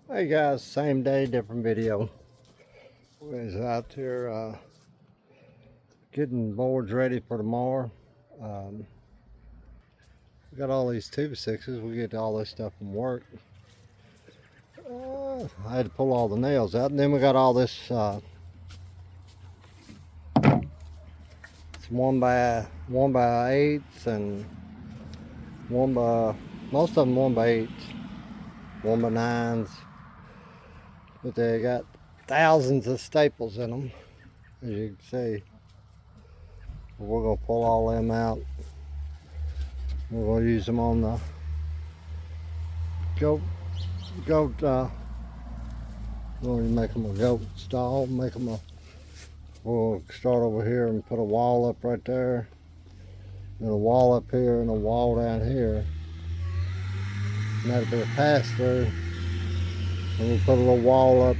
Hey guys, same day, different video. We was out here getting boards ready for tomorrow. Um, we got all these 2x6s. We get all this stuff from work. I had to pull all the nails out, and then we got all this. It's one by eights and most of them 1x8s, 1x9s, but they got thousands of staples in them, as you can see. We're gonna pull all them out. We're going to use them on the goat. We're going to make them a goat stall. We'll start over here and put a wall up right there, and a wall up here, and a wall down here. And that'll be a pass through. And we'll put a little wall up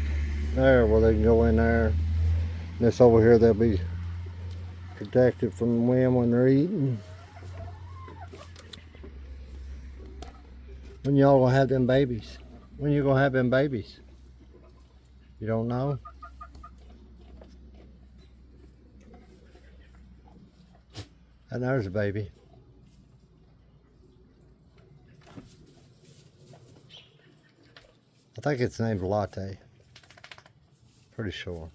there where they can go in there. And this over here, they'll be protected from the wind when they're eating. When y'all gonna have them babies? When you gonna have them babies? You don't know? And there's a baby. I think it's named Latte. Pretty sure.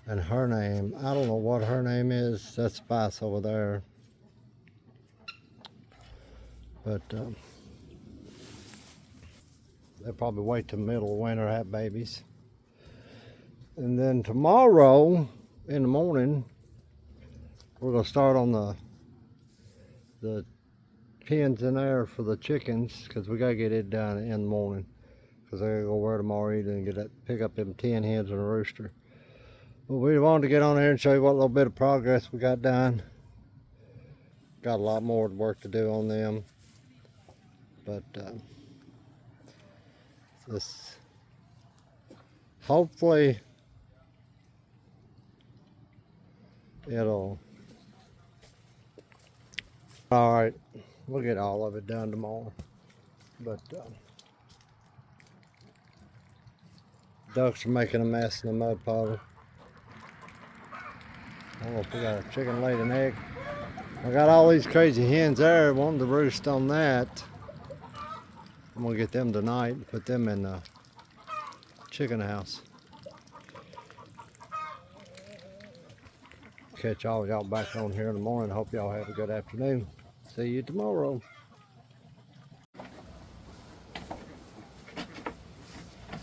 And her name, I don't know what her name is. That's Spice over there. But they'll probably wait till the middle of winter to have babies. And then tomorrow in the morning, we're going to start on the pens in there for the chickens, because we got to get it done in the morning, because I got to go where tomorrow evening and pick up them 10 hens and a rooster. But we wanted to get on here and show you what little bit of progress we got done. Got a lot more work to do on them. But this hopefully it'll. All right, we'll get all of it done tomorrow. But ducks are making a mess in the mud puddle. I don't know if we got a chicken laid an egg. I got all these crazy hens there wanting to roost on that. I'm gonna get them tonight and put them in the chicken house. Catch all y'all back on here in the morning. Hope y'all have a good afternoon. See you tomorrow.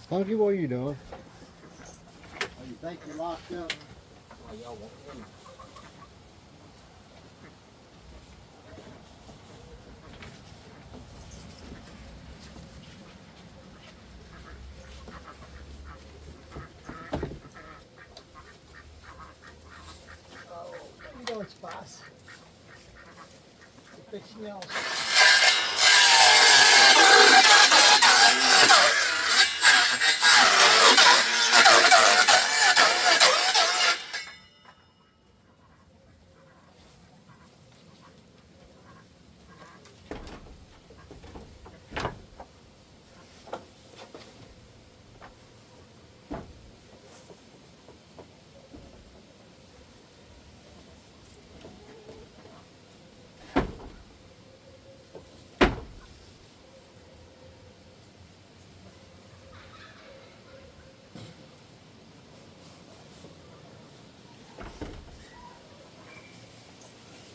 Punky, what are you doing? Oh, you think you're locked up? Oh, y'all want in. Spice. Fixing y'all.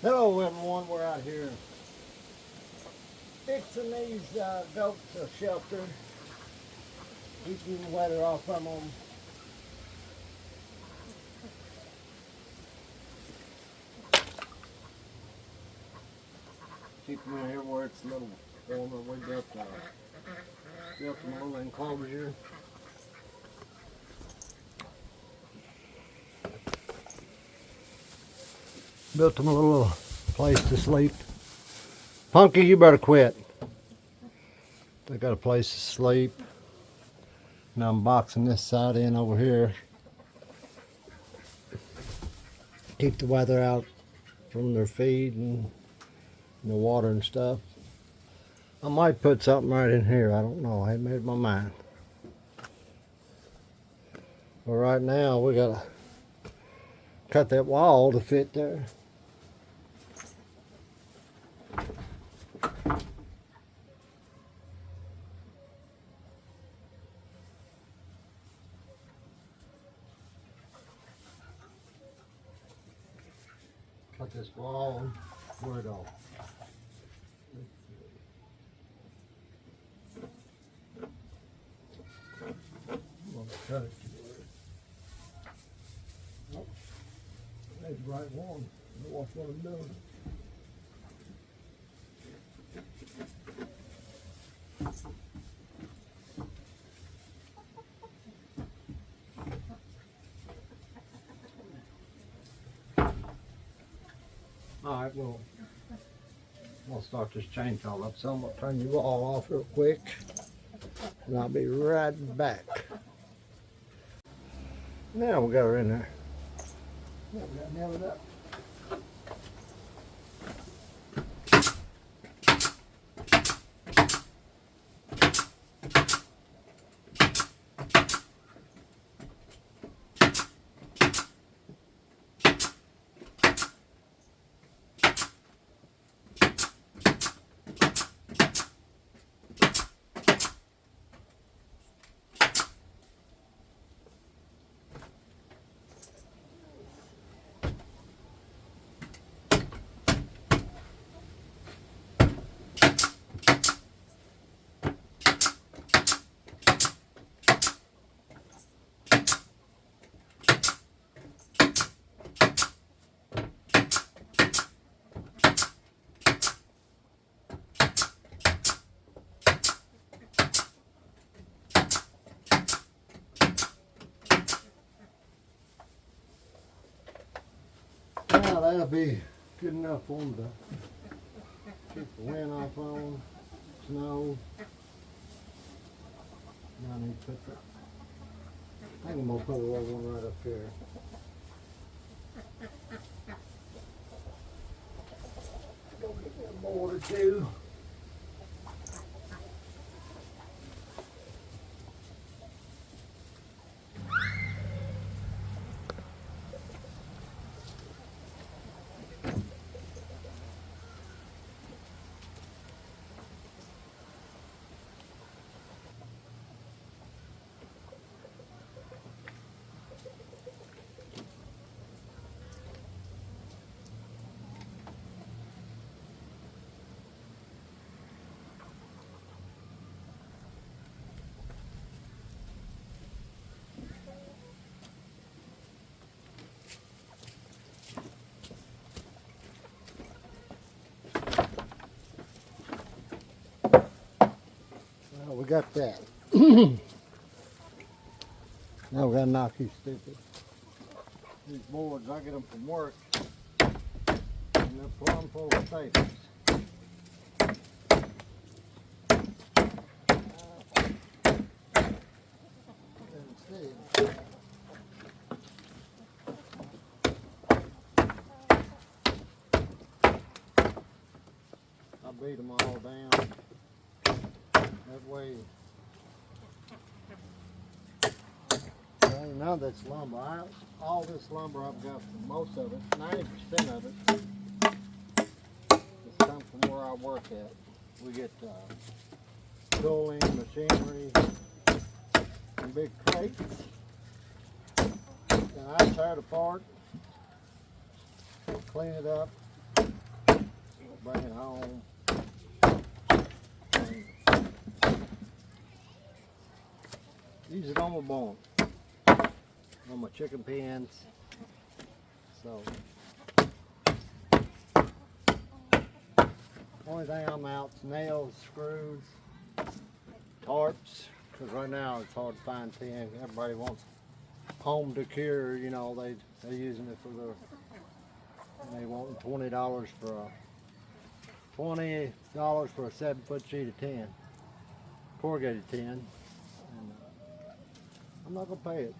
Hello everyone, we're out here fixing these goats a shelter, keeping the weather off from them. Keep them in here where it's a little warmer. We built them a little enclosure. Built them a little place to sleep. Punky, you better quit. They got a place to sleep. Now I'm boxing this side in over here. Keep the weather out from their feed and the water and stuff. I might put something right in here. I don't know. I ain't made my mind. But right now we gotta cut that wall to fit there. Cut this wall where it all. Cut it. Oh, that's the right one. That's what I'm doing. All right, well, we'll start this chain call up. So I'm gonna turn you all off real quick, and I'll be right back. Now we got her in there. Yeah, we got to nail it up. Now that'll be good enough for them to keep the wind off on, snow. Now I need to put that. I think I'm gonna put a little one right up here. Go get me a board or two. Well, we got that. Now we gotta knock these stupid. These boards, I get them from work, and they're plumb full of staples. I beat them all down. That way, none of that's lumber. All this lumber I've got, most of it, 90% of it, has come from where I work at. We get tooling, machinery, and big crates. And I tear it apart, clean it up, bring it home. Use it on my bone, on my chicken pens. So, only thing I'm out is nails, screws, tarps. Because right now it's hard to find tin. Everybody wants home decor. You know, they're using it for their. They want $20 for a 7-foot sheet of tin, corrugated tin. I'm not gonna pay it.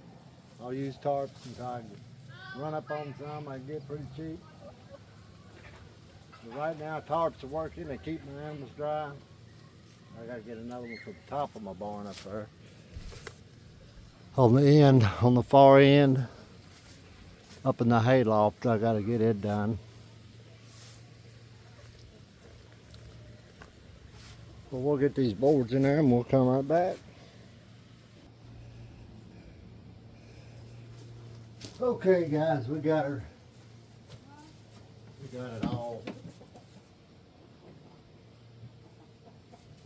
I'll use tarps until I can run up on some I can get pretty cheap. But right now tarps are working, they keep my animals dry. I gotta get another one for the top of my barn up there. On the end, on the far end, up in the hayloft, I gotta get it done. Well, we'll get these boards in there and we'll come right back. Okay guys, we got it all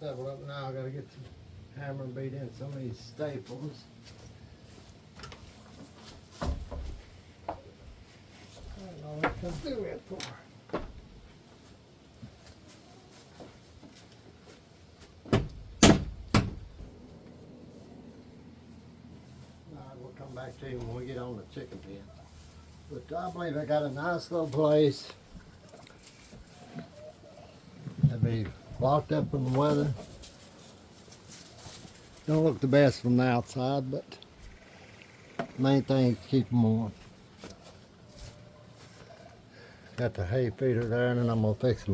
leveled up now. I gotta get some hammer and beat in some of these staples. I don't know what to do it for. We'll come back to you when we get on the chicken pen. But I believe I got a nice little place. That'd be locked up from the weather. Don't look the best from the outside, but main thing is keep them warm. Got the hay feeder there, and then I'm gonna fix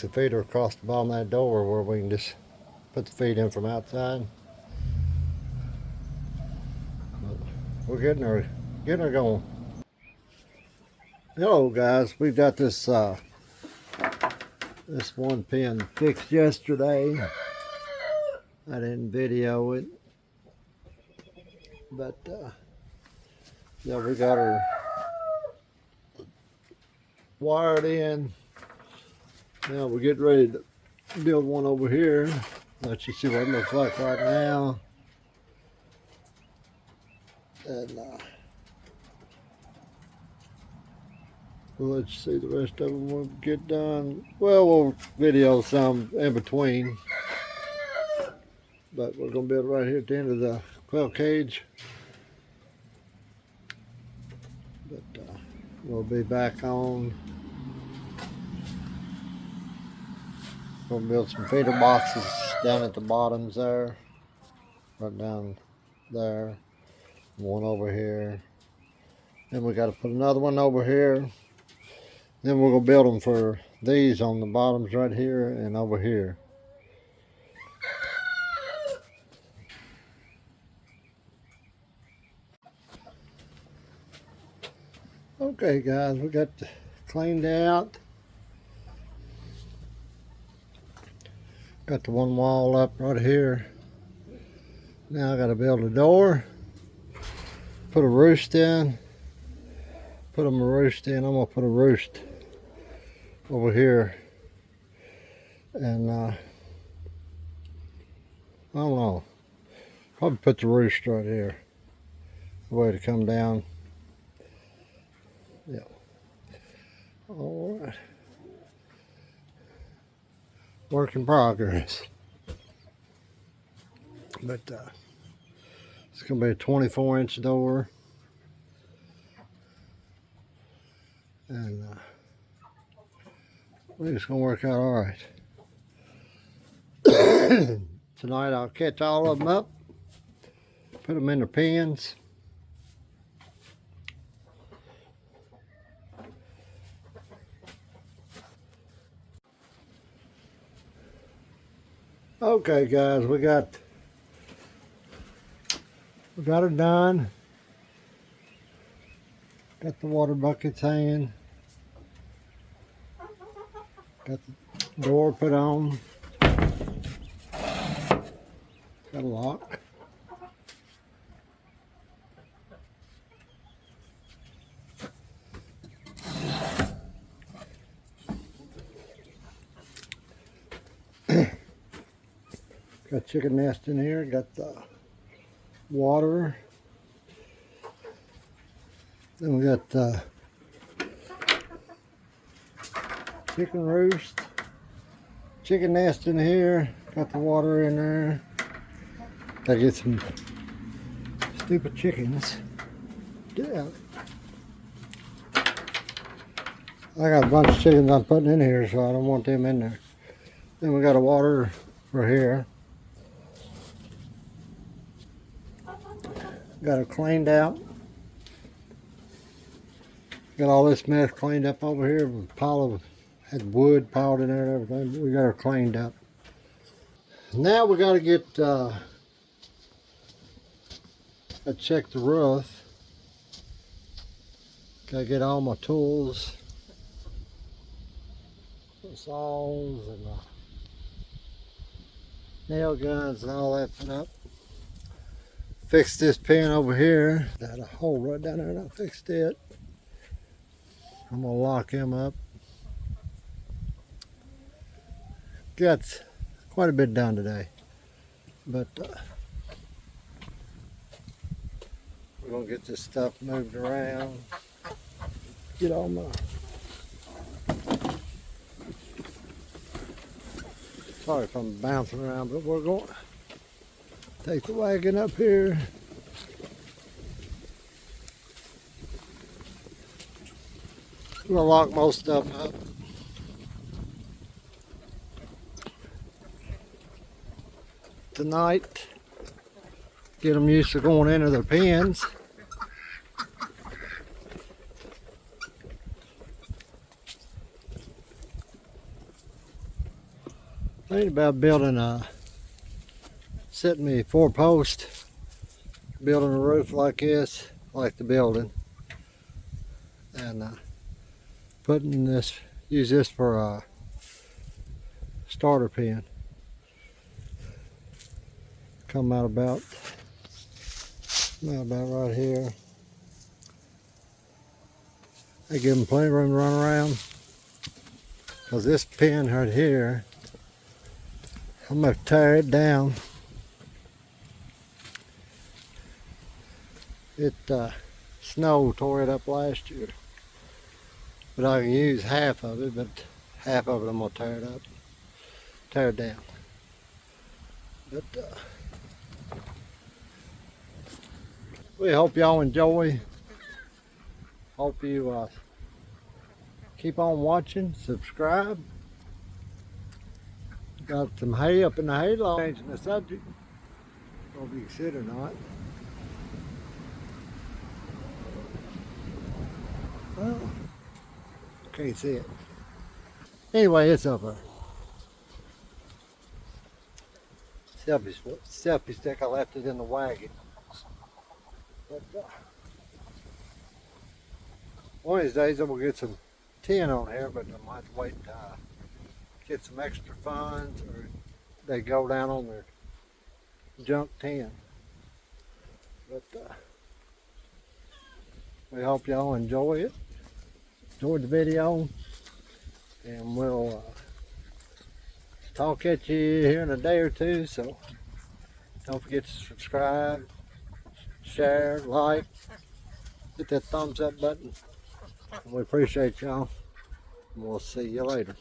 the feeder across the bottom of that door where we can just put the feed in from outside. We're getting her going. Hello guys, we got this this one pen fixed yesterday. I didn't video it, but yeah, we got her wired in. Now we're getting ready to build one over here. Let you see what it looks like right now. And we'll let you see the rest of them when we get done. Well, we'll video some in between. But we're going to build right here at the end of the quail cage. But we'll be back on. We'll build some feeder boxes down at the bottoms there. Right down there. One over here. Then we got to put another one over here. Then we're going to build them for these on the bottoms right here and over here. Okay guys, we got cleaned out. Got the one wall up right here. Now I got to build a door. Put a roost in. Put them a roost in. I'm going to put a roost over here. And I don't know. Probably put the roost right here. The way to come down. Yeah. All right. Work in progress. But it's going to be a 24-inch door. And I think it's going to work out all right. Tonight I'll catch all of them up, put them in the pens. Okay guys, we got it done. Got the water buckets hanging. Got the door put on. Got a lock. Got chicken nest in here. Got the water. Then we got chicken roost, chicken nest in here. Got the water in there. Gotta get some stupid chickens. Yeah. I got a bunch of chickens I'm putting in here, so I don't want them in there. Then we got a water for here. Got it cleaned out. Got all this mess cleaned up over here. A pile of had wood piled in there and everything. But we got her cleaned up. Now we got to get I check the roof. Gotta get all my tools, saws and nail guns and all that put up. Fixed this pin over here. Had a hole right down there and I fixed it. I'm gonna lock him up. Got quite a bit done today, but we're gonna get this stuff moved around. Get all my, sorry if I'm bouncing around, but we're going to take the wagon up here. We're gonna lock most stuff up. Tonight, get them used to going into their pens. Thinking about building setting me 4-post, building a roof like this, like the building, and putting this, use this for a starter pen. Come out about right here. They give them plenty of room to run around. Because this pen right here, I'm going to tear it down. It snow tore it up last year. But I can use half of it, but half of it I'm going to tear it down. But we hope y'all enjoy. Hope you keep on watching, subscribe. Got some hay up in the hayloft. Changing the subject, whether you sit or not. Well, can't see it. Anyway, it's up there. Selfie stick, I left it in the wagon. But, one of these days I'm gonna get some tin on here, but I might have to wait and get some extra funds, or they go down on their junk tin. But we hope y'all enjoy it. Enjoyed the video, and we'll talk at you here in a day or two. So don't forget to subscribe, share, like, hit that thumbs up button. We appreciate y'all. We'll see you later.